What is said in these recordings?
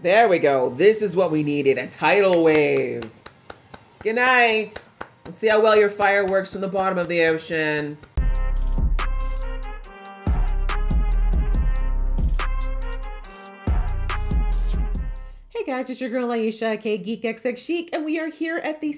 There we go. This is what we needed, a tidal wave. Good night. Let's see how well your fire works from the bottom of the ocean. Hey guys, it's your girl Aisha, aka Geek XX Chic, and we are here at the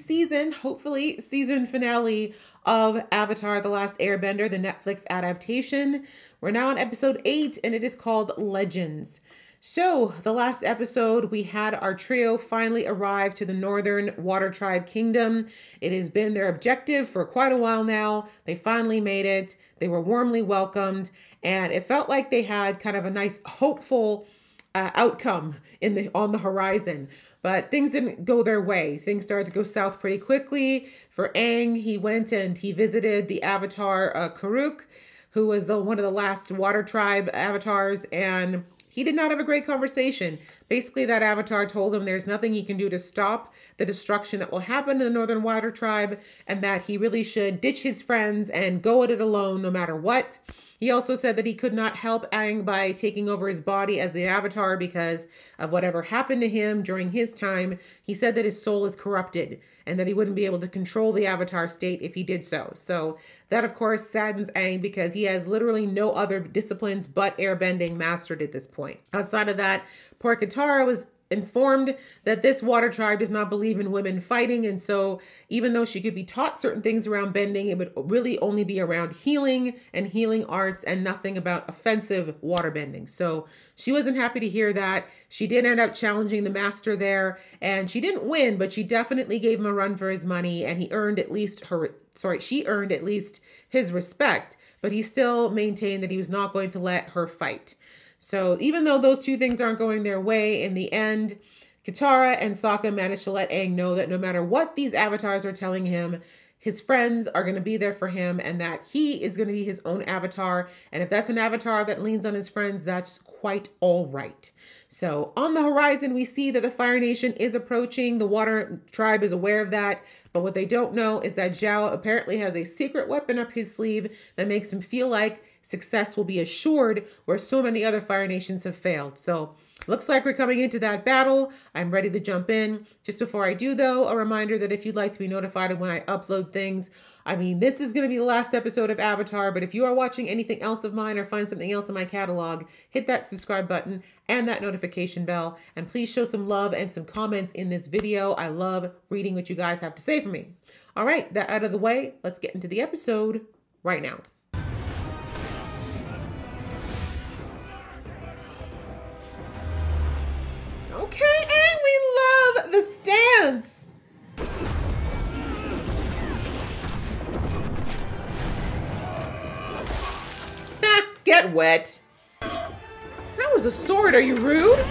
hopefully season finale of Avatar: The Last Airbender, the Netflix adaptation. We're now on episode 8, and it is called Legends. So, the last episode, we had our trio finally arrive to the Northern Water Tribe Kingdom. It has been their objective for quite a while now. They finally made it. They were warmly welcomed, and it felt like they had kind of a nice, hopeful outcome on the horizon. But things didn't go their way. Things started to go south pretty quickly. For Aang, he went and he visited the Avatar Karuk, who was one of the last Water Tribe avatars, and he did not have a great conversation. Basically, that avatar told him there's nothing he can do to stop the destruction that will happen to the Northern Water Tribe, and that he really should ditch his friends and go at it alone no matter what. He also said that he could not help Aang by taking over his body as the Avatar because of whatever happened to him during his time. He said that his soul is corrupted and that he wouldn't be able to control the Avatar state if he did so. So that, of course, saddens Aang because he has literally no other disciplines but airbending mastered at this point. Outside of that, poor Katara was informed that this water tribe does not believe in women fighting, and so even though she could be taught certain things around bending, it would really only be around healing and healing arts and nothing about offensive water bending. So she wasn't happy to hear that. She did end up challenging the master there, and she didn't win, but she definitely gave him a run for his money, and she earned at least his respect, but he still maintained that he was not going to let her fight. So even though those two things aren't going their way, in the end, Katara and Sokka managed to let Aang know that no matter what these avatars are telling him, his friends are going to be there for him and that he is going to be his own avatar. And if that's an avatar that leans on his friends, that's quite all right. So on the horizon, we see that the Fire Nation is approaching. The Water Tribe is aware of that. But what they don't know is that Zhao apparently has a secret weapon up his sleeve that makes him feel like success will be assured where so many other Fire Nations have failed. So looks like we're coming into that battle. I'm ready to jump in. Just before I do, though, a reminder that if you'd like to be notified of when I upload things, I mean, this is going to be the last episode of Avatar, but if you are watching anything else of mine or find something else in my catalog, hit that subscribe button and that notification bell. And please show some love and some comments in this video. I love reading what you guys have to say for me. All right, that out of the way, let's get into the episode right now. Okay, and we love the stance. Get wet. That was a sword. Are you rude?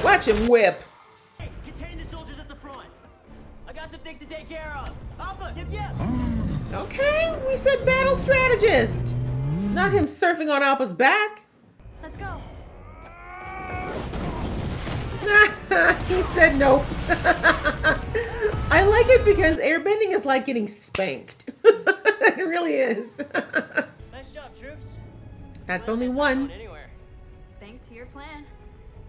Watch him whip. Hey, contain the soldiers at the front. I got some things to take care of. Alpha, yep. Okay, we said battle strategist. Not him surfing on Alpha's back. Let's go. He said no. I like it because airbending is like getting spanked. It really is. Nice job, troops. That's only one. Anywhere. Thanks to your plan.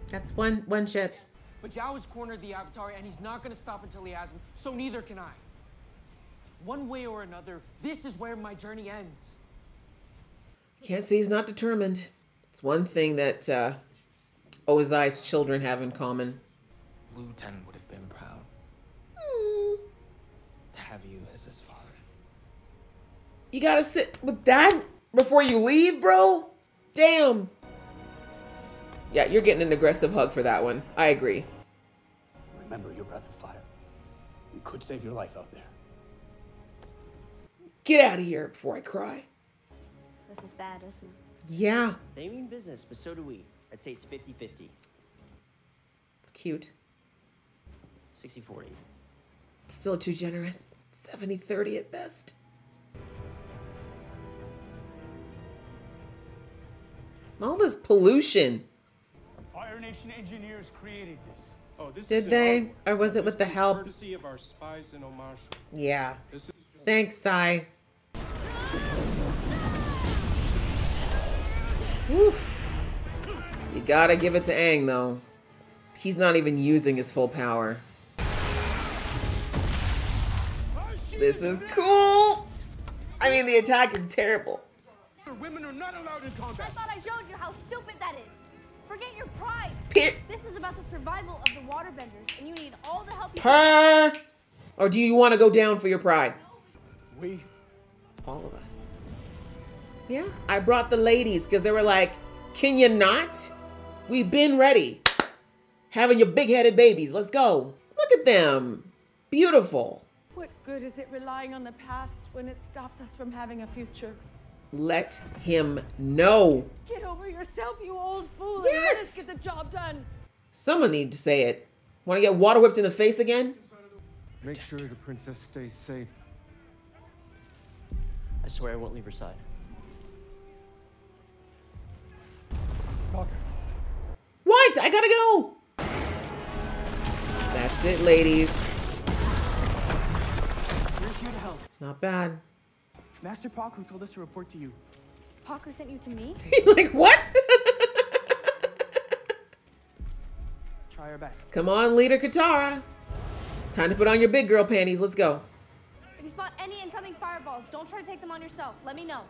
That's one ship. But Zhao has cornered the Avatar, and he's not going to stop until he has him, so neither can I. One way or another, this is where my journey ends. Can't say he's not determined. It's one thing that Ozai's children have in common. Lu Ten would have been proud to have you as his father. You gotta sit with Dad before you leave, bro? Damn. Yeah, you're getting an aggressive hug for that one. I agree. Remember your breath of fire. We could save your life out there. Get out of here before I cry. This is bad, isn't it? Yeah. They mean business, but so do we. I'd say it's 50-50. It's cute. 60-40. Still too generous. 70-30 at best. All this pollution. Fire Nation engineers created this. Oh, this Did is they? Or was it with the help? Courtesy of our spies in Omarsh. Yeah. This is Thanks, Sai. Whew. You gotta give it to Aang, though. He's not even using his full power. This is cool. I mean, the attack is terrible. Women are not allowed in combat. I thought I showed you how stupid that is. Forget your pride. Pier This is about the survival of the waterbenders, and you need all the help you Her. Or do you want to go down for your pride? We All of us. Yeah, I brought the ladies because they were like, can you not? We've been ready. Having your big-headed babies. Let's go. Look at them. Beautiful. What good is it relying on the past when it stops us from having a future? Let him know. Get over yourself, you old fool, and let Yes. us get the job done. Someone need to say it. Want to get water whipped in the face again? make sure the princess stays safe. I swear I won't leave her side. Sokka. What? I gotta go. That's it, ladies. We're here to help. Not bad. Master Paku told us to report to you. Paku sent you to me? Like, what? Try our best. Come on, Leader Katara. Time to put on your big girl panties. Let's go. If you spot any incoming fireballs, don't try to take them on yourself. Let me know.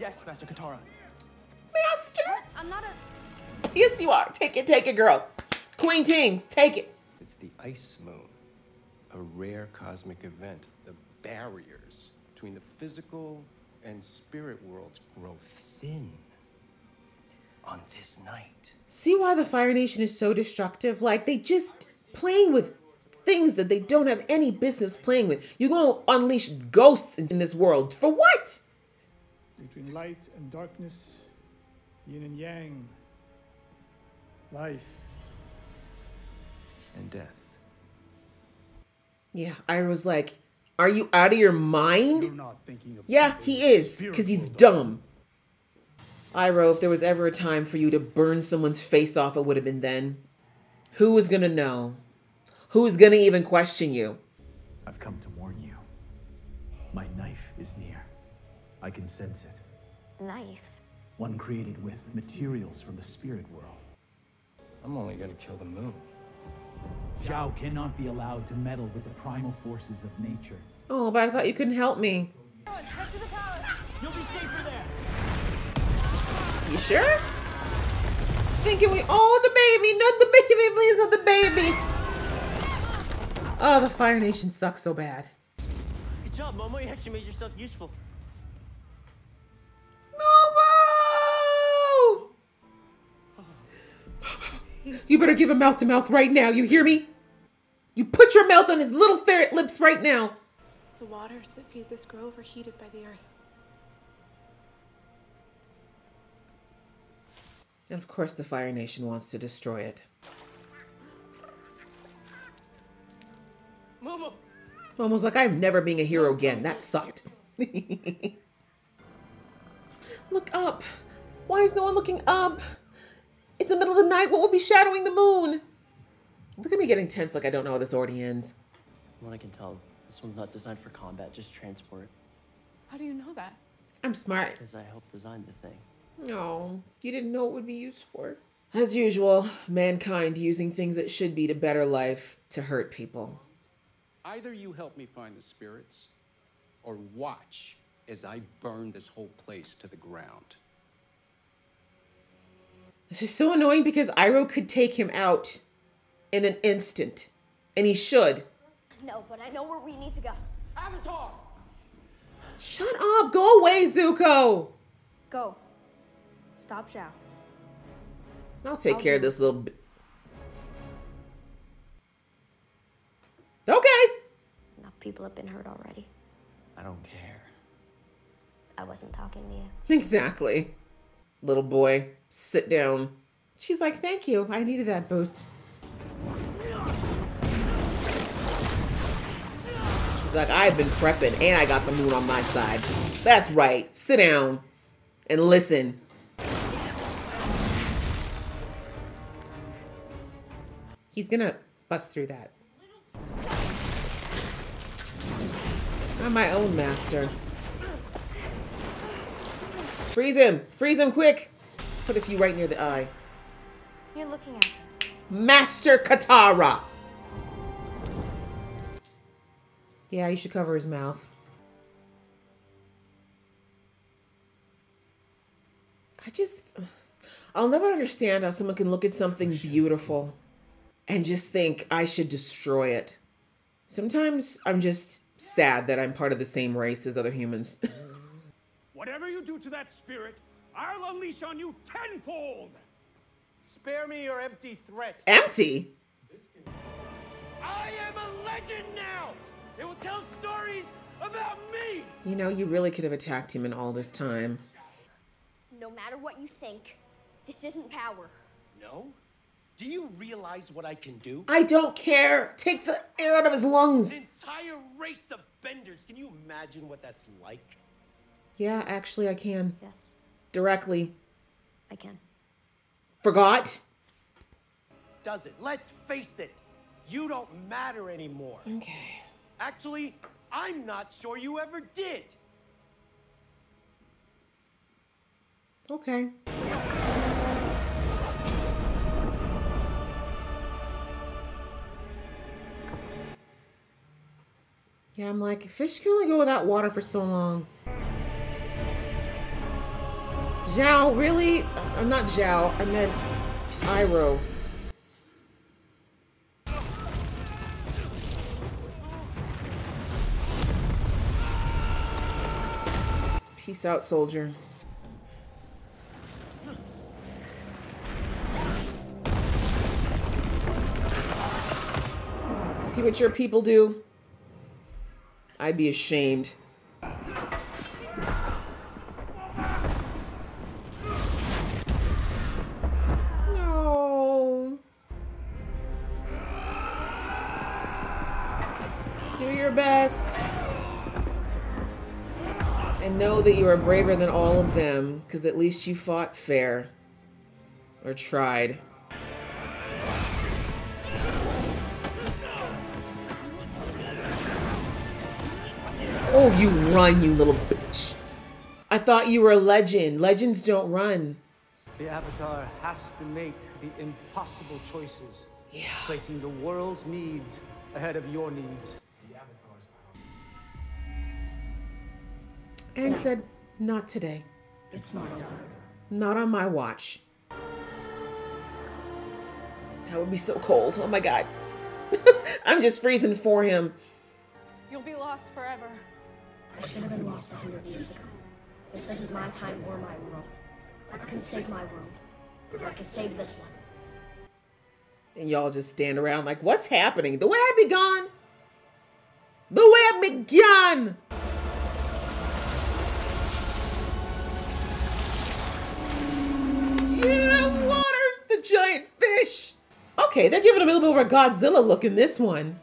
Yes, Master Katara. Master. What? I'm not a... Yes, you are. Take it, girl. Queen Tings, take it. It's the ice moon, a rare cosmic event. The barriers between the physical and spirit worlds grow thin on this night. See why the Fire Nation is so destructive? Like, they just playing with things that they don't have any business playing with. You're going to unleash ghosts in this world. For what? Between light and darkness, yin and yang, life And death. Yeah, I was like, are you out of your mind? You're not thinking of Yeah, people he with is, because he's spiritual dumb. Iroh, if there was ever a time for you to burn someone's face off, it would have been then. Who was gonna know? Who's gonna even question you? I've come to warn you. My knife is near. I can sense it. Nice. One created with materials from the spirit world. I'm only gonna kill the moon. Zhao cannot be allowed to meddle with the primal forces of nature. Oh, but I thought you couldn't help me. Head to the palace. You'll be safer there. You sure? Thinking we own the baby, not the baby, please, not the baby. Oh, the Fire Nation sucks so bad. Good job, Momo. You actually made yourself useful. Momo! You better give him mouth to mouth right now, you hear me? You put your mouth on his little ferret lips right now. The waters that feed this grove are heated by the earth. And of course the Fire Nation wants to destroy it. Momo! Momo's like, I'm never being a hero again. That sucked. Look up. Why is no one looking up? It's the middle of the night. What will be shadowing the moon? Look at me getting tense like I don't know how this already ends. From what I can tell, this one's not designed for combat, just transport. How do you know that? I'm smart. Because I helped design the thing. No, you didn't know it would be used for. As usual, mankind using things that should be to better life to hurt people. Either you help me find the spirits, or watch as I burn this whole place to the ground. This is so annoying because Iroh could take him out in an instant. And he should. No, but I know where we need to go. Avatar! Shut up! Go away, Zuko! Go. Stop Zhao. I'll take care of this little Okay! Enough people have been hurt already. I don't care. I wasn't talking to you. Exactly. Little boy, sit down. She's like, thank you. I needed that boost. She's like, I've been prepping and I got the moon on my side. That's right. Sit down and listen. He's gonna bust through that. I'm my own master. Freeze him! Freeze him quick! Put a few right near the eye. You're looking at her. Master Katara. Yeah, you should cover his mouth. I'll never understand how someone can look at something beautiful and just think I should destroy it. Sometimes I'm just sad that I'm part of the same race as other humans. Whatever you do to that spirit, I'll unleash on you tenfold. Spare me your empty threats. Empty? I am a legend now! It will tell stories about me! You know, you really could have attacked him in all this time. No matter what you think, this isn't power. No? Do you realize what I can do? I don't care. Take the air out of his lungs. An entire race of benders. Can you imagine what that's like? Yeah, actually, I can. Yes, Directly. I can. Forgot? Does it? Let's face it. You don't matter anymore. Okay. Actually, I'm not sure you ever did. Okay. Yeah, I'm like, fish can only go without water for so long. Zhao, really? I'm not Zhao. I meant Iroh. Peace out, soldier. See what your people do? I'd be ashamed. No. Do your best. And know that you are braver than all of them, because at least you fought fair. Or tried. Oh, you run, you little bitch. I thought you were a legend. Legends don't run. The Avatar has to make the impossible choices. Yeah. Placing the world's needs ahead of your needs. Aang said, not today. It's not over. Not on my watch. That would be so cold. Oh my God. I'm just freezing for him. You'll be lost forever. I should have been lost 100 years ago. This isn't my time or my world. I can save my world. Or I can save this one. And y'all just stand around like, what's happening? The way I begun. The way I begun. Yeah, water. The giant fish. Okay, they're giving him a little bit of a Godzilla look in this one.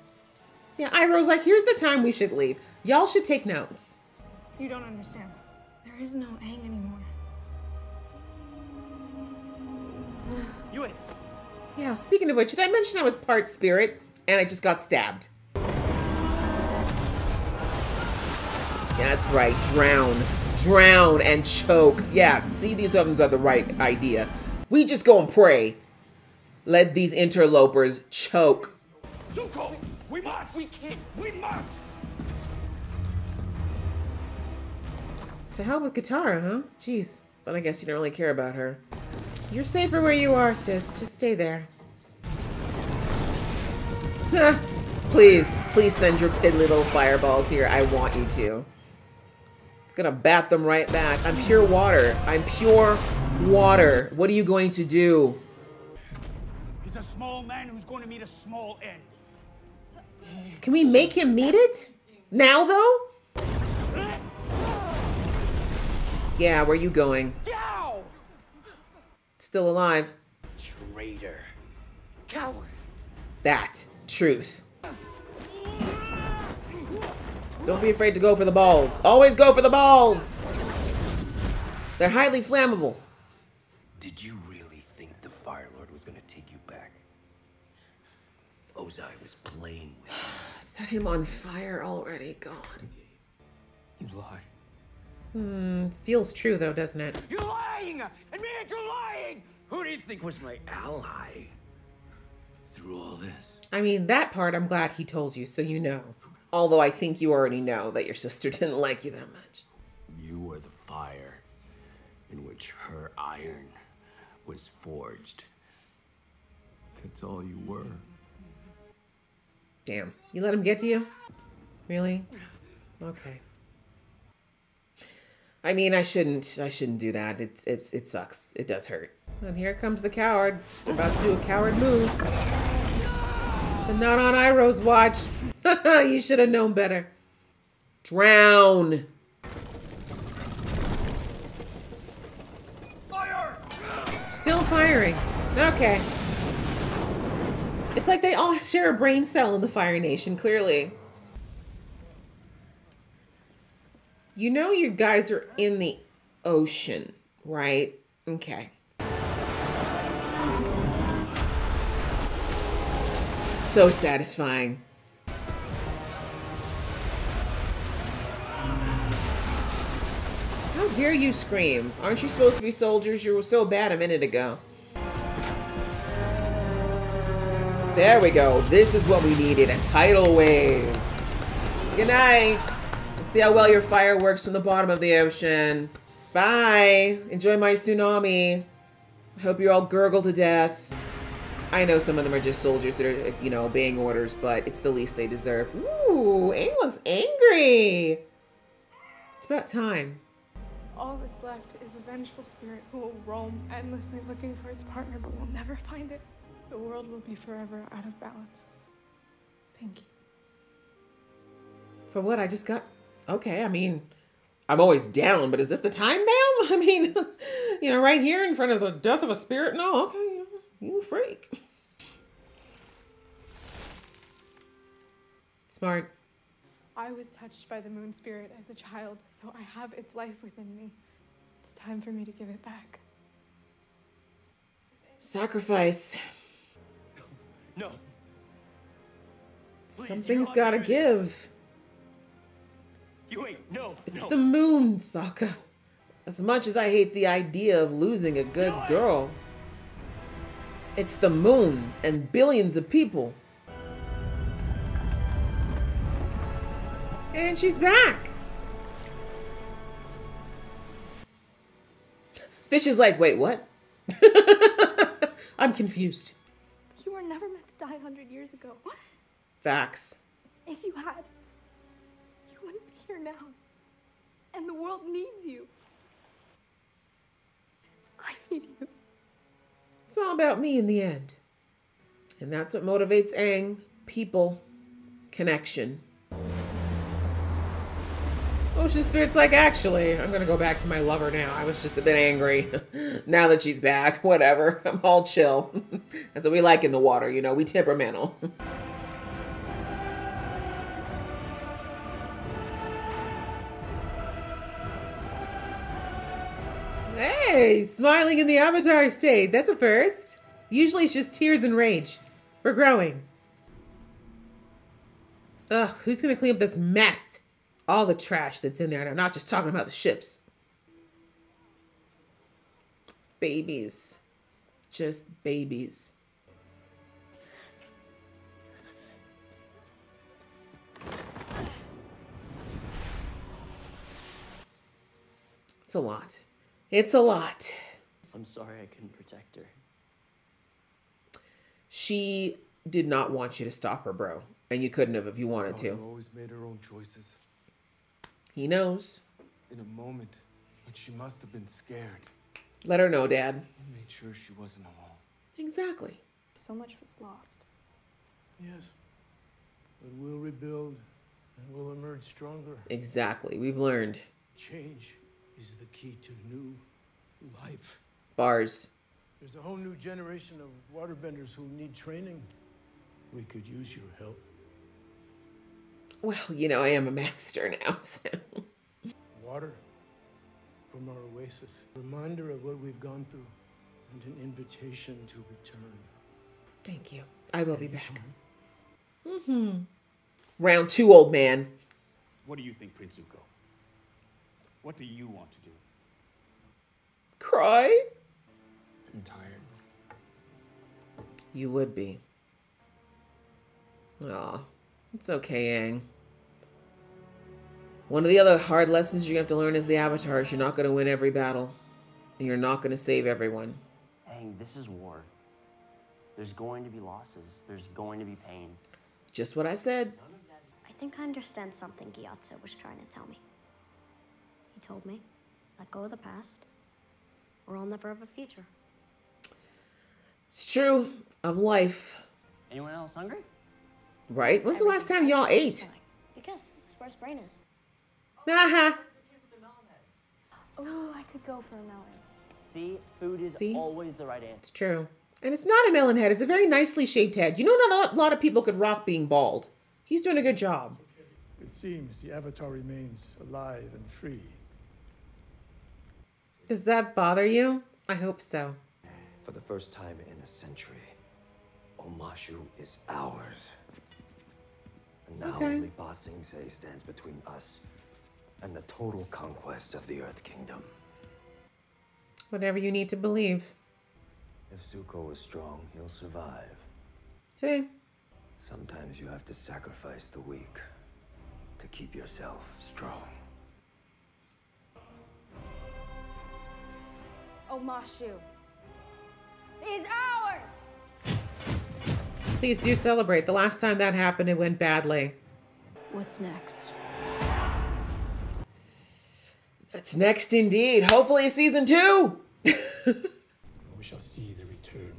Yeah, Iroh's like, here's the time we should leave. Y'all should take notes. You don't understand. There is no Aang anymore. Yue, Yeah, speaking of which, did I mention I was part spirit and I just got stabbed? Yeah, that's right. Drown. Drown and choke. Yeah, see, these others are the right idea. We just go and pray. Let these interlopers choke. Zuko, we must! We can't. We must! To hell with Katara, huh? Jeez. But I guess you don't really care about her. You're safer where you are, sis. Just stay there. Please, please send your piddly little fireballs here. I want you to. Gonna bat them right back. I'm pure water. I'm pure water. What are you going to do? He's a small man who's going to meet a small end. Can we make him meet it? Now, though? Yeah, where you going? Ow! Still alive. Traitor. Coward. That. Truth. Don't be afraid to go for the balls. Always go for the balls! They're highly flammable. Did you really think the Fire Lord was gonna take you back? Ozai was playing with you. Set him on fire already. God. You lie. Feels true, though, doesn't it? you lie! lying! Admit you're lying! Who do you think was my ally through all this? I mean, that part I'm glad he told you, so you know. Although I think you already know that your sister didn't like you that much. You were the fire in which her iron was forged. That's all you were. Damn. You let him get to you? Really? Okay. I mean, I shouldn't do that. It sucks. It does hurt. And here comes the coward. They're about to do a coward move. But not on Iroh's watch. You should have known better. Drown. Fire! Still firing. Okay. It's like they all share a brain cell in the Fire Nation, clearly. You know you guys are in the ocean, right? Okay. So satisfying. How dare you scream? Aren't you supposed to be soldiers? You were so bad a minute ago. There we go. This is what we needed. A tidal wave. Good night. Let's see how well your fire works from the bottom of the ocean. Bye. Enjoy my tsunami. Hope you all gurgle to death. I know some of them are just soldiers that are, you know, obeying orders, but it's the least they deserve. Ooh, Aang looks angry. It's about time. All that's left is a vengeful spirit who will roam endlessly looking for its partner but will never find it. The world will be forever out of balance. Thank you. For what I just got? Okay, I mean, I'm always down, but is this the time, ma'am? I mean, you know, right here in front of the death of a spirit? No, okay, you know, you a freak. Smart. I was touched by the moon spirit as a child, so I have its life within me. It's time for me to give it back. Sacrifice. No. Something's gotta give. You ain't. No. It's no. the moon, Sokka. As much as I hate the idea of losing a good girl, it's the moon and billions of people. And she's back. Fish is like, wait, what? I'm confused. You were never meant to die 100 years ago. Facts. If you had, you wouldn't be here now. And the world needs you. I need you. It's all about me in the end. And that's what motivates Aang. People. Connection. Ocean Spirit's like, actually, I'm gonna go back to my lover now. I was just a bit angry. Now that she's back, whatever. I'm all chill. That's what we like in the water, you know, we temperamental. Hey, smiling in the Avatar state. That's a first. Usually it's just tears and rage. We're growing. Ugh, who's gonna clean up this mess? All the trash that's in there, and I'm not just talking about the ships. Babies. Just babies. It's a lot. It's a lot. I'm sorry I couldn't protect her. She did not want you to stop her, bro. And you couldn't have if you wanted to. Always made her own choices. He knows. In a moment when she must have been scared. Let her know, Dad. He made sure she wasn't alone. Exactly. So much was lost. Yes. But we'll rebuild and we'll emerge stronger. Exactly. We've learned. Change is the key to new life. Bars. There's a whole new generation of waterbenders who need training. We could use your help. Well, you know, I am a master now, so. Water from our oasis. Reminder of what we've gone through and an invitation to return. Thank you. I will be back. Round 2, old man. What do you think, Prince Zuko? What do you want to do? Cry? I'm tired. You would be. Aw, it's okay, Aang. One of the other hard lessons you have to learn as the Avatar is you're not going to win every battle. And you're not going to save everyone. Hey, this is war. There's going to be losses. There's going to be pain. Just what I said. I think I understand something Gyatso was trying to tell me. He told me, let go of the past, or I'll never have a future. It's true of life. Anyone else hungry? Right? When's the last time y'all ate? Because it's where his brain is. Haha. Oh, I could go for a melon. See, food is always the right answer. It's true. And it's not a melon head. It's a very nicely shaped head. You know, not a lot of people could rock being bald. He's doing a good job. It seems the Avatar remains alive and free. Does that bother you? I hope so. For the first time in a century, Omashu is ours. And now only Ba Sing Se stands between us and the total conquest of the Earth Kingdom. Whatever you need to believe. If Zuko is strong, he'll survive. See? Sometimes you have to sacrifice the weak to keep yourself strong. Omashu is ours! Please do celebrate. The last time that happened, it went badly. What's next? That's next indeed. Hopefully season 2. We shall see the return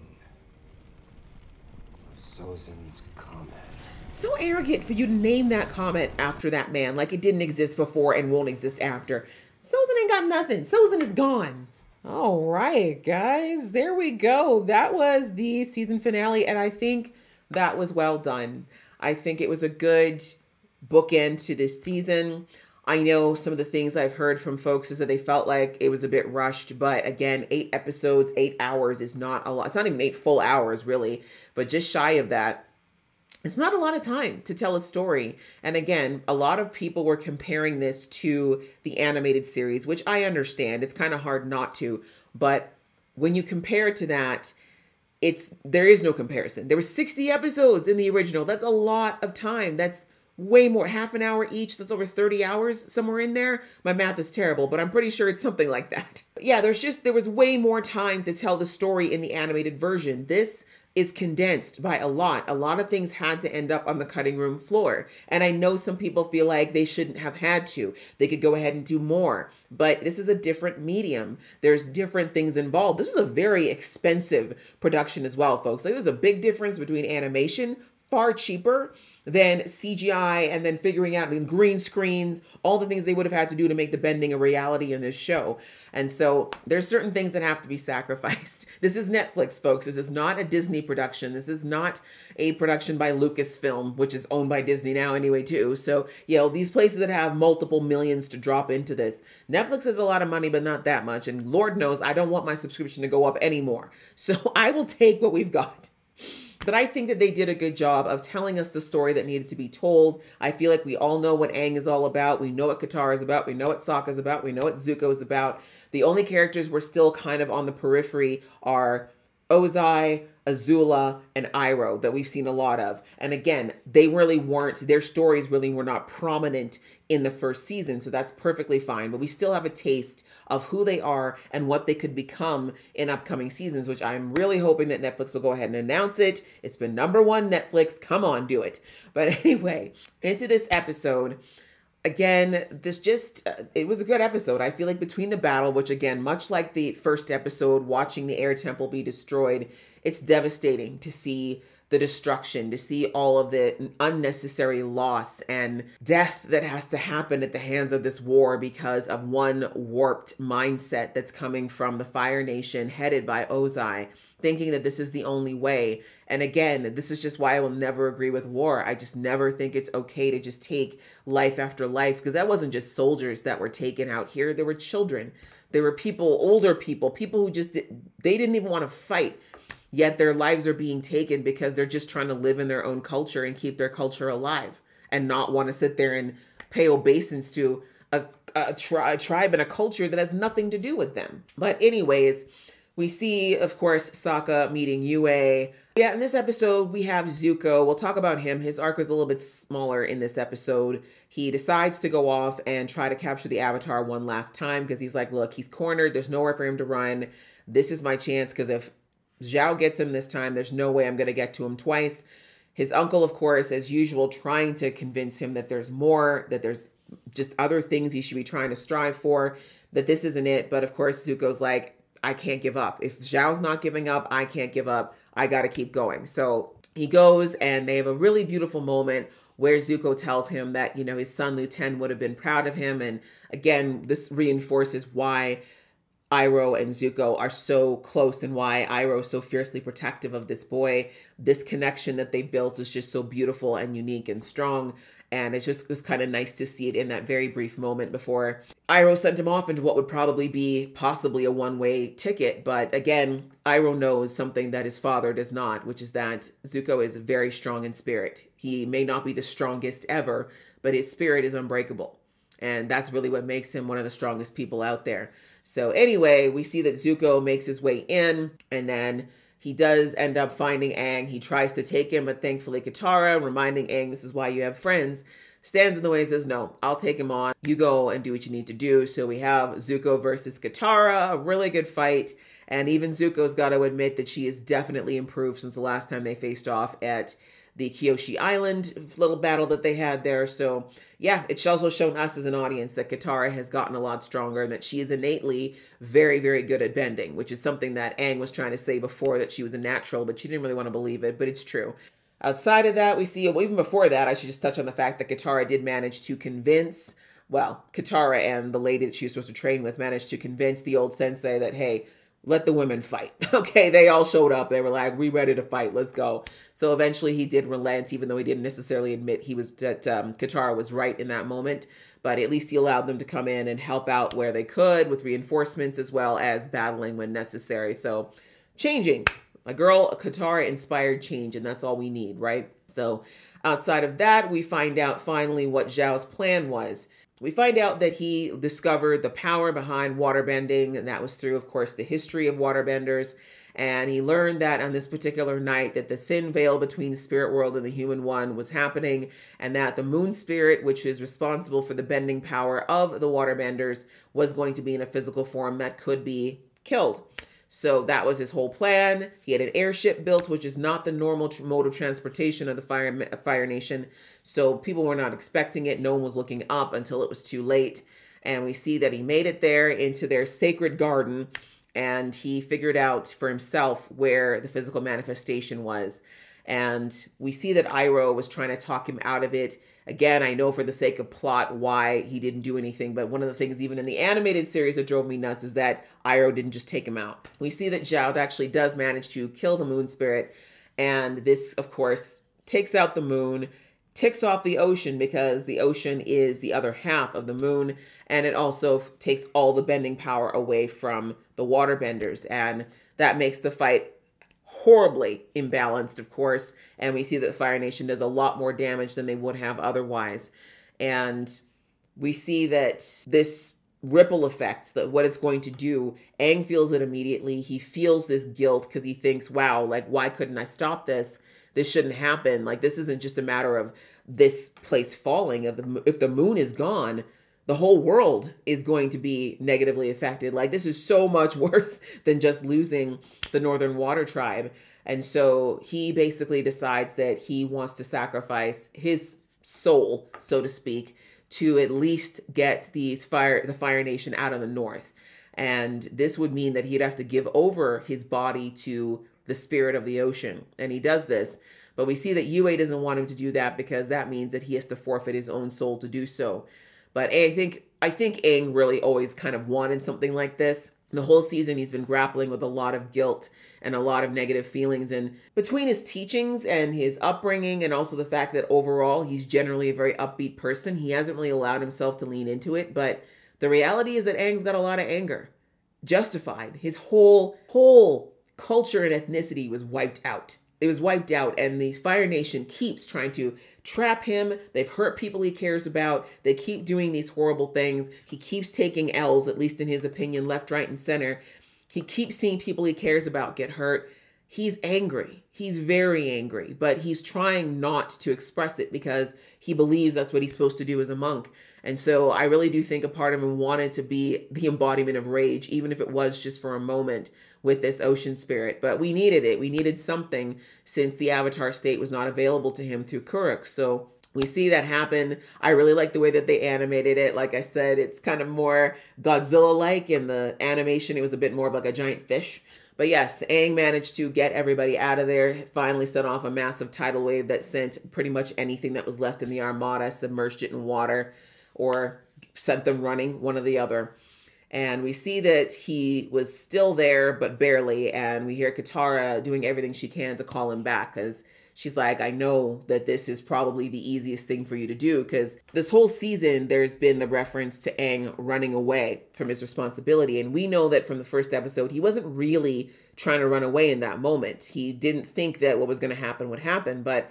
of Sozin's comet. So arrogant for you to name that comet after that man, like it didn't exist before and won't exist after. Sozin ain't got nothing. Sozin is gone. All right, guys, there we go. That was the season finale, and I think that was well done. I think it was a good bookend to this season. I know some of the things I've heard from folks is that they felt like it was a bit rushed, but again, 8 episodes, 8 hours is not a lot. It's not even 8 full hours, really, but just shy of that. It's not a lot of time to tell a story. And again, a lot of people were comparing this to the animated series, which I understand. It's kind of hard not to. But when you compare it to that, there is no comparison. There were 60 episodes in the original. That's a lot of time. That's way more, half an hour each. That's over 30 hours somewhere in there. My math is terrible, but I'm pretty sure it's something like that. Yeah, there was way more time to tell the story in the animated version. This is condensed by a lot. A lot of things had to end up on the cutting room floor. And I know some people feel like they shouldn't have had to. They could go ahead and do more. But this is a different medium. There's different things involved. This is a very expensive production as well, folks. Like, there's a big difference between animation, far cheaper than CGI, and then figuring out green screens, all the things they would have had to do to make the bending a reality in this show. And so there's certain things that have to be sacrificed. This is Netflix, folks. This is not a Disney production. This is not a production by Lucasfilm, which is owned by Disney now anyway, too. So, these places that have multiple millions to drop into this. Netflix has a lot of money, but not that much. And Lord knows I don't want my subscription to go up anymore. So I will take what we've got. But I think that they did a good job of telling us the story that needed to be told. I feel like we all know what Aang is all about. We know what Katara is about. We know what Sokka is about. We know what Zuko is about. The only characters we're still kind of on the periphery are Ozai, Azula, and Iroh that we've seen a lot of. And again, their stories really were not prominent in the first season, so that's perfectly fine. But we still have a taste of who they are and what they could become in upcoming seasons, which I'm really hoping that Netflix will go ahead and announce it. It's been #1 Netflix. Come on, do it. But anyway, into this episode. Again, it was a good episode. I feel like between the battle, which again, much like the first episode, watching the air temple be destroyed, it's devastating to see the destruction, to see all of the unnecessary loss and death that has to happen at the hands of this war because of one warped mindset that's coming from the Fire Nation headed by Ozai, thinking that this is the only way. And again, this is just why I will never agree with war. I just never think it's okay to just take life after life, because that wasn't just soldiers that were taken out here. There were children. There were people, older people who just, they didn't even want to fight. Yet their lives are being taken because they're just trying to live in their own culture and keep their culture alive and not want to sit there and pay obeisance to a tribe and a culture that has nothing to do with them. But anyways, we see, of course, Sokka meeting Yue. Yeah, in this episode, we have Zuko. We'll talk about him. His arc was a little bit smaller in this episode. He decides to go off and try to capture the Avatar one last time because he's like, look, he's cornered. There's nowhere for him to run. This is my chance because if Zhao gets him this time, there's no way I'm going to get to him twice. His uncle, of course, as usual, trying to convince him that there's more, that there's just other things he should be trying to strive for, that this isn't it. But of course, Zuko's like, I can't give up. If Zhao's not giving up, I can't give up. I got to keep going. So he goes and they have a really beautiful moment where Zuko tells him that, you know, his son Lu Ten would have been proud of him. And again, this reinforces why Iroh and Zuko are so close and why Iroh is so fiercely protective of this boy. This connection that they've built is just so beautiful and unique and strong. And it was kind of nice to see it in that very brief moment before Iroh sent him off into what would probably be possibly a one-way ticket. But again, Iroh knows something that his father does not, which is that Zuko is very strong in spirit. He may not be the strongest ever, but his spirit is unbreakable. And that's really what makes him one of the strongest people out there. So anyway, we see that Zuko makes his way in, and then he does end up finding Aang. He tries to take him, but thankfully Katara, reminding Aang this is why you have friends, stands in the way and says, no, I'll take him on. You go and do what you need to do. So we have Zuko versus Katara, a really good fight. And even Zuko's got to admit that she has definitely improved since the last time they faced off at the Kyoshi Island little battle that they had there. So yeah, it's also shown us as an audience that Katara has gotten a lot stronger and that she is innately very, very good at bending, which is something that Aang was trying to say before, that she was a natural, but she didn't really want to believe it, but it's true. Outside of that, we see, well, even before that, I should just touch on the fact that Katara did manage to convince, well, Katara and the lady that she was supposed to train with managed to convince the old sensei that, hey, let the women fight. Okay, they all showed up. They were like, we ready to fight. Let's go. So eventually he did relent, even though he didn't necessarily admit that Katara was right in that moment. But at least he allowed them to come in and help out where they could with reinforcements as well as battling when necessary. So changing. A girl, Katara inspired change, and that's all we need, right? So outside of that, we find out finally what Zhao's plan was. We find out that he discovered the power behind waterbending, and that was through, of course, the history of waterbenders. And he learned that on this particular night that the thin veil between the spirit world and the human one was happening, and that the moon spirit, which is responsible for the bending power of the waterbenders, was going to be in a physical form that could be killed. So that was his whole plan. He had an airship built, which is not the normal mode of transportation of the Fire Nation. So people were not expecting it. No one was looking up until it was too late. And we see that he made it there into their sacred garden, and he figured out for himself where the physical manifestation was. And we see that Iroh was trying to talk him out of it. Again, I know for the sake of plot why he didn't do anything, but one of the things even in the animated series that drove me nuts is that Iroh didn't just take him out. We see that Zhao actually does manage to kill the moon spirit, and this, of course, takes out the moon, ticks off the ocean because the ocean is the other half of the moon, and it also takes all the bending power away from the waterbenders, and that makes the fight horribly imbalanced, of course, and we see that the Fire Nation does a lot more damage than they would have otherwise. And we see that this ripple effect, that what it's going to do, Aang feels it immediately. He feels this guilt because he thinks, wow, like, why couldn't I stop this? This shouldn't happen. Like, this isn't just a matter of this place falling. If the moon is gone, the whole world is going to be negatively affected. Like, this is so much worse than just losing the Northern Water Tribe. And so he basically decides that he wants to sacrifice his soul, so to speak, to at least get the Fire Nation out of the north. And this would mean that he'd have to give over his body to the spirit of the ocean. And he does this. But we see that Yue doesn't want him to do that because that means that he has to forfeit his own soul to do so. But I think Aang really always kind of wanted something like this. The whole season, he's been grappling with a lot of guilt and a lot of negative feelings. And between his teachings and his upbringing, and also the fact that overall he's generally a very upbeat person, he hasn't really allowed himself to lean into it. But the reality is that Aang's got a lot of anger. Justified. His whole culture and ethnicity was wiped out. it was wiped out, and the Fire Nation keeps trying to trap him. They've hurt people he cares about. They keep doing these horrible things. He keeps taking L's, at least in his opinion, left, right, and center. He keeps seeing people he cares about get hurt. He's angry. He's very angry, but he's trying not to express it because he believes that's what he's supposed to do as a monk. And so I really do think a part of him wanted to be the embodiment of rage, even if it was just for a moment with this ocean spirit. But we needed it. We needed something since the Avatar state was not available to him through Kuruk. So we see that happen. I really like the way that they animated it. Like I said, it's kind of more Godzilla-like. In the animation, it was a bit more of like a giant fish. But yes, Aang managed to get everybody out of there, finally set off a massive tidal wave that sent pretty much anything that was left in the Armada, submerged it in water, or sent them running, one or the other. And we see that he was still there, but barely. And we hear Katara doing everything she can to call him back, because she's like, I know that this is probably the easiest thing for you to do, because this whole season, there's been the reference to Aang running away from his responsibility. And we know that from the first episode, he wasn't really trying to run away in that moment. He didn't think that what was going to happen would happen. But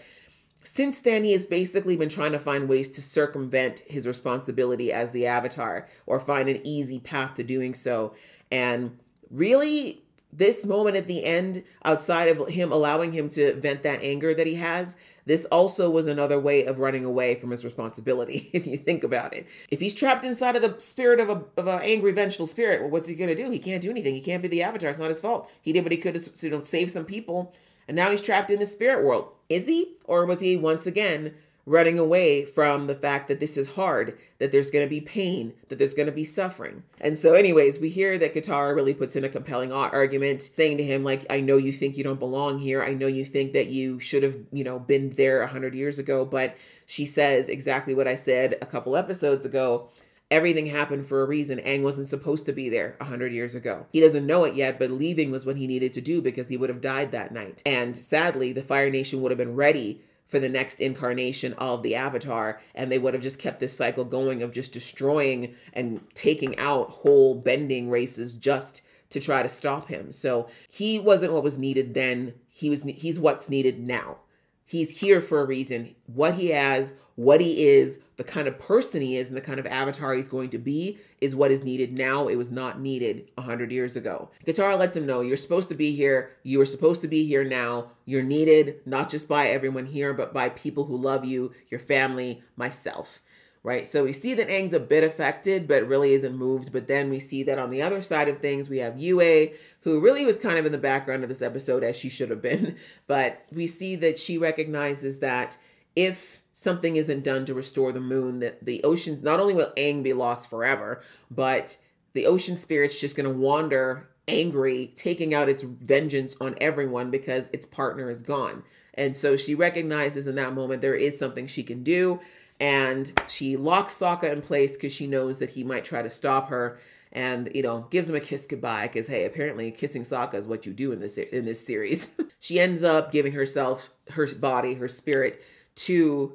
since then, he has basically been trying to find ways to circumvent his responsibility as the Avatar, or find an easy path to doing so. And really, this moment at the end, outside of him allowing him to vent that anger that he has, this also was another way of running away from his responsibility, if you think about it. If he's trapped inside of the spirit of an angry, vengeful spirit, well, what's he going to do? He can't do anything. He can't be the Avatar. It's not his fault. He did what he could to save some people, and now he's trapped in the spirit world. Is he? Or was he once again running away from the fact that this is hard, that there's going to be pain, that there's going to be suffering? And so anyways, we hear that Katara really puts in a compelling argument, saying to him, like, I know you think you don't belong here. I know you think that you should have, been there 100 years ago. But she says exactly what I said a couple episodes ago. Everything happened for a reason. Aang wasn't supposed to be there 100 years ago. He doesn't know it yet, but leaving was what he needed to do, because he would have died that night. And sadly, the Fire Nation would have been ready for the next incarnation of the Avatar, and they would have just kept this cycle going of just destroying and taking out whole bending races just to try to stop him. So he wasn't what was needed then. He's what's needed now. He's here for a reason. What he has, what he is, the kind of person he is, and the kind of Avatar he's going to be is what is needed now. It was not needed 100 years ago. Katara lets him know, you're supposed to be here. You are supposed to be here now. You're needed, not just by everyone here, but by people who love you, your family, myself. Right? So we see that Aang's a bit affected, but really isn't moved. But then we see that on the other side of things, we have Yue, who really was kind of in the background of this episode, as she should have been. But we see that she recognizes that if something isn't done to restore the moon, that the oceans, not only will Aang be lost forever, but the ocean spirit's just going to wander angry, taking out its vengeance on everyone because its partner is gone. And so she recognizes in that moment there is something she can do. And she locks Sokka in place because she knows that he might try to stop her, and, gives him a kiss goodbye because, hey, apparently kissing Sokka is what you do in this series. She ends up giving herself, her body, her spirit to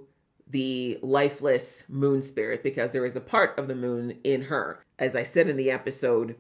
the lifeless moon spirit, because there is a part of the moon in her. As I said in the episode,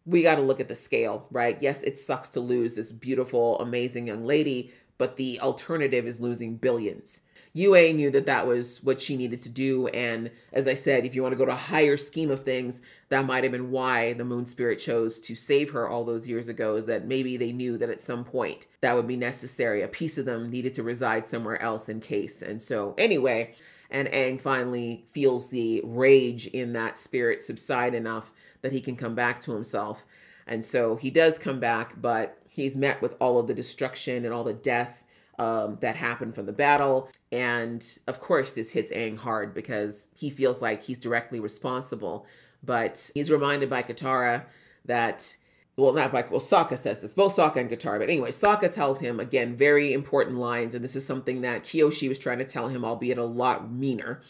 we got to look at the scale, right? Yes, it sucks to lose this beautiful, amazing young lady, but the alternative is losing billions. Yue knew that that was what she needed to do. And as I said, if you want to go to a higher scheme of things, that might have been why the moon spirit chose to save her all those years ago, is that maybe they knew that at some point that would be necessary. A piece of them needed to reside somewhere else in case. And so anyway, and Aang finally feels the rage in that spirit subside enough that he can come back to himself. And so he does come back, but he's met with all of the destruction and all the death that happened from the battle. And of course, this hits Aang hard because he feels like he's directly responsible. But he's reminded by Katara that, Sokka says this, both Sokka and Katara. But anyway, Sokka tells him, again, very important lines. And this is something that Kyoshi was trying to tell him, albeit a lot meaner,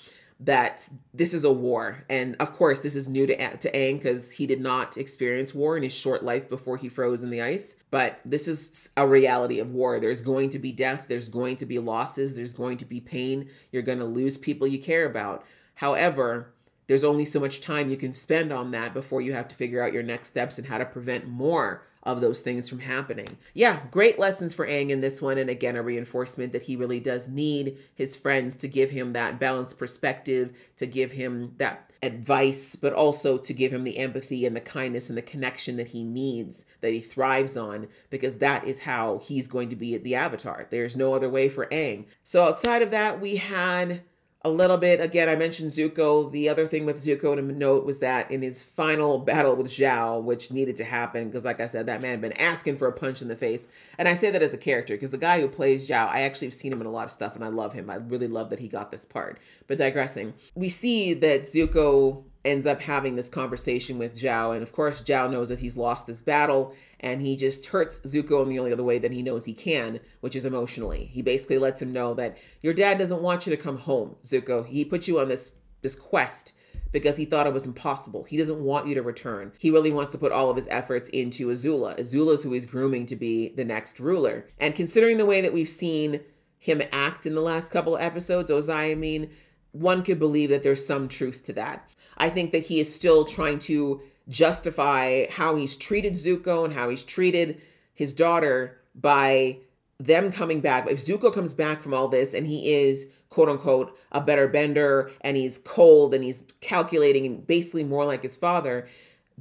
that this is a war. And of course, this is new to Aang because he did not experience war in his short life before he froze in the ice. But this is a reality of war. There's going to be death. There's going to be losses. There's going to be pain. You're going to lose people you care about. However, there's only so much time you can spend on that before you have to figure out your next steps and how to prevent more of those things from happening. Yeah, great lessons for Aang in this one. And again, a reinforcement that he really does need his friends to give him that balanced perspective, to give him that advice, but also to give him the empathy and the kindness and the connection that he needs, that he thrives on, because that is how he's going to be the Avatar. There's no other way for Aang. So outside of that, we had a little bit, again, I mentioned Zuko. The other thing with Zuko to note was that in his final battle with Zhao, which needed to happen, because like I said, that man had been asking for a punch in the face. And I say that as a character, because the guy who plays Zhao, I actually have seen him in a lot of stuff, and I love him. I really love that he got this part. But digressing, we see that Zuko ends up having this conversation with Zhao. And of course, Zhao knows that he's lost this battle, and he just hurts Zuko in the only other way that he knows he can, which is emotionally. He basically lets him know that your dad doesn't want you to come home, Zuko. He put you on this quest because he thought it was impossible. He doesn't want you to return. He really wants to put all of his efforts into Azula. Azula is who he's grooming to be the next ruler. And considering the way that we've seen him act in the last couple of episodes, Ozai, I mean, one could believe that there's some truth to that. I think that he is still trying to justify how he's treated Zuko and how he's treated his daughter by them coming back. If Zuko comes back from all this and he is, quote unquote, a better bender, and he's cold and he's calculating and basically more like his father,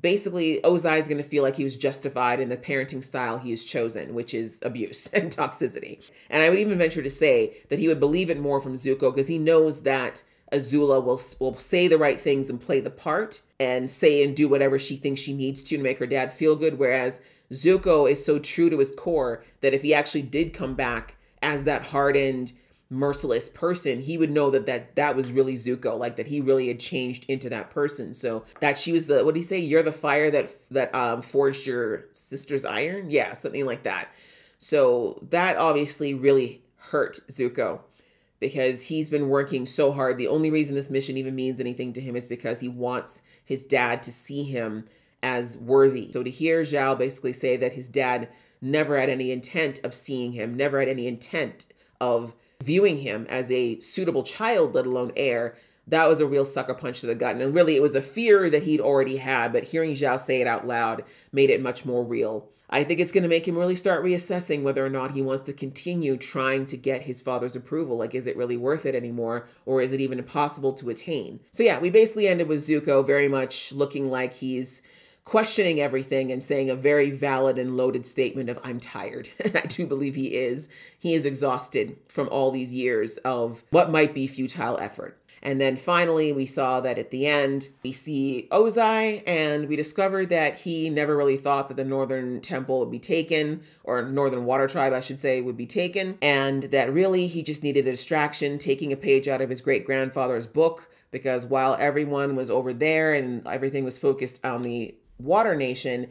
basically Ozai is going to feel like he was justified in the parenting style he has chosen, which is abuse and toxicity. And I would even venture to say that he would believe it more from Zuko because he knows that Azula will say the right things and play the part and say and do whatever she thinks she needs to make her dad feel good. Whereas Zuko is so true to his core that if he actually did come back as that hardened, merciless person, he would know that was really Zuko, like that he really had changed into that person. So that she was the, what did he say? You're the fire that forged your sister's iron? Yeah, something like that. So that obviously really hurt Zuko, because he's been working so hard. The only reason this mission even means anything to him is because he wants his dad to see him as worthy. So to hear Zhao basically say that his dad never had any intent of seeing him, never had any intent of viewing him as a suitable child, let alone heir, that was a real sucker punch to the gut. And really, it was a fear that he'd already had, but hearing Zhao say it out loud made it much more real. I think it's going to make him really start reassessing whether or not he wants to continue trying to get his father's approval. Like, is it really worth it anymore? Or is it even impossible to attain? So yeah, we basically ended with Zuko very much looking like he's questioning everything and saying a very valid and loaded statement of, I'm tired. And I do believe he is. He is exhausted from all these years of what might be futile effort. And then finally, we saw that at the end, we see Ozai, and we discovered that he never really thought that the Northern Temple would be taken, or Northern Water Tribe, I should say, would be taken. And that really, he just needed a distraction, taking a page out of his great-grandfather's book, because while everyone was over there and everything was focused on the Water Nation,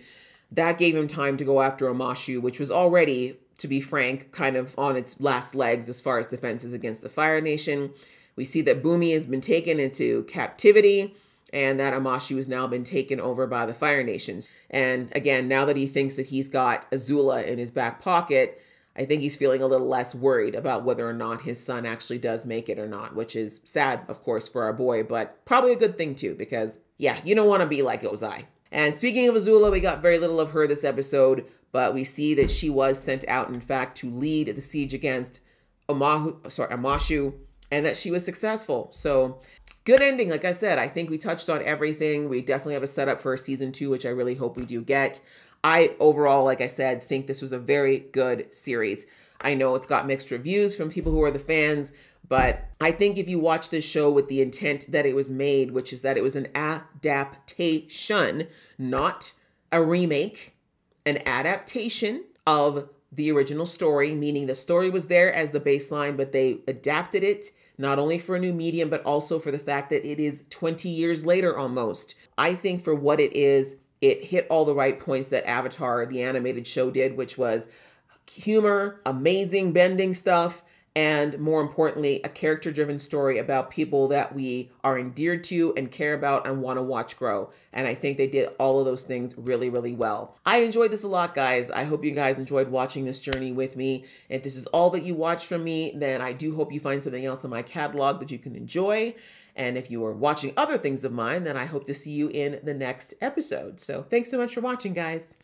that gave him time to go after Omashu, which was already, to be frank, kind of on its last legs as far as defenses against the Fire Nation. We see that Bumi has been taken into captivity and that Omashu has now been taken over by the Fire Nations. And again, now that he thinks that he's got Azula in his back pocket, I think he's feeling a little less worried about whether or not his son actually does make it or not, which is sad, of course, for our boy, but probably a good thing too, because yeah, you don't want to be like Ozai. And speaking of Azula, we got very little of her this episode, but we see that she was sent out, in fact, to lead the siege against Omashu, and that she was successful. So good ending. Like I said, I think we touched on everything. We definitely have a setup for season 2, which I really hope we do get. I overall, like I said, think this was a very good series. I know it's got mixed reviews from people who are the fans, but I think if you watch this show with the intent that it was made, which is that it was an adaptation, not a remake, an adaptation of the original story, meaning the story was there as the baseline, but they adapted it not only for a new medium, but also for the fact that it is 20 years later almost. I think for what it is, it hit all the right points that Avatar, the animated show, did, which was humor, amazing bending stuff, and more importantly, a character-driven story about people that we are endeared to and care about and want to watch grow. And I think they did all of those things really, really well. I enjoyed this a lot, guys. I hope you guys enjoyed watching this journey with me. If this is all that you watch from me, then I do hope you find something else in my catalog that you can enjoy. And if you are watching other things of mine, then I hope to see you in the next episode. So thanks so much for watching, guys.